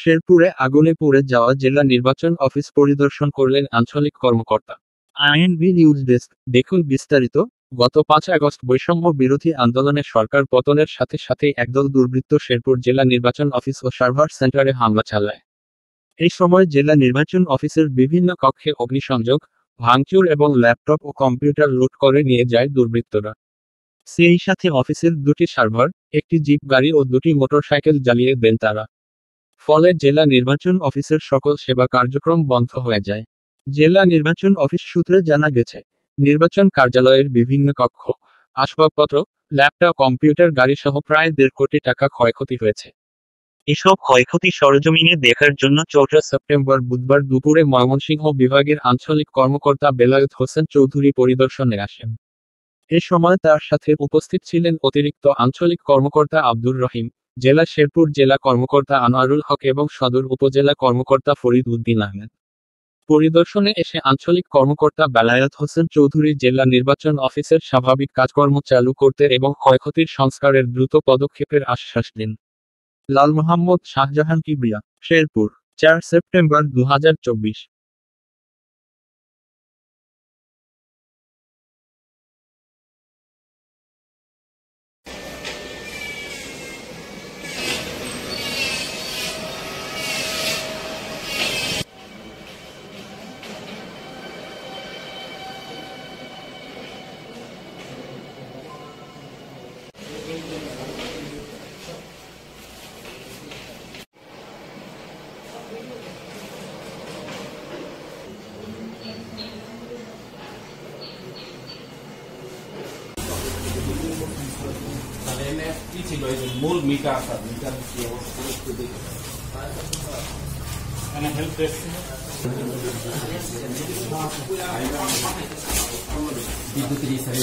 শেরপুরে আগুনে পুড়ে যাওয়া জেলা নির্বাচন অফিস পরিদর্শন করলেন আঞ্চলিক কর্মকর্তা। INB news desk. দেখুন বিস্তারিত। গত 5 আগস্ট বৈষম্য বিরোধী আন্দোলনে সরকার পতনের সাথে সাথেই একদল দুর্বৃত্ত শেরপুর জেলা নির্বাচন অফিস ও সার্ভার সেন্টারে হামলা চালায়। এই সময় জেলা নির্বাচন অফিসের বিভিন্ন কক্ষে অগ্নিসংযোগ, ভাঙচুর এবং ল্যাপটপ ও কম্পিউটার লুট করে নিয়ে যায় দুর্বৃত্তরা। সেই সাথে অফিসের 2টি সার্ভার, একটি জিপ গাড়ি ও 2টি মোটরসাইকেল জ্বালিয়ে দেন তারা। ফলে জেলা নির্বাচন অফিসের সকল সেবা কার্যক্রম বন্ধ হয়ে যায়। জেলা নির্বাচন অফিস সূত্রে জানা গেছে, নির্বাচন কার্যালয়ের বিভিন্ন কক্ষ, আসবাবপত্র, ল্যাপটপ, কম্পিউটার, গাড়িসহ প্রায় 1.5 কোটি টাকা ক্ষয়ক্ষতি হয়েছে। এসব ক্ষয়ক্ষতি সরেজমিনে দেখার জন্য 4 সেপ্টেম্বর বুধবার দুপুরে ময়মনসিংহ বিভাগের আঞ্চলিক কর্মকর্তা বেলায়েত হোসেন চৌধুরী পরিদর্শনে আসেন। এ সময় তার সাথে উপস্থিত ছিলেন অতিরিক্ত আঞ্চলিক কর্মকর্তা আব্দুর রহিম, জেলা শেরপুর জেলা কর্মকর্তা আনোয়ারুল হক এবং সদর উপজেলা কর্মকর্তা ফরিদ উদ্দিন আহমেদ। পরিদর্শনে এসে আঞ্চলিক কর্মকর্তা বেলায়েত হোসেন চৌধুরী জেলা নির্বাচন অফিসের স্বাভাবিক কাজকর্ম চালু করতে এবং ক্ষয়ক্ষতির সংস্কারের দ্রুত পদক্ষেপের আশ্বাস দেন। লাল মোহাম্মদ শাহজাহান কিবরিয়া, শেরপুর, 4 সেপ্টেম্বর 2024। কি ছিল এই যে মূল মিটার কি অবস্থা একটু দেখি হেল্প ডেস্ক বিদ্যুতের হিসাবে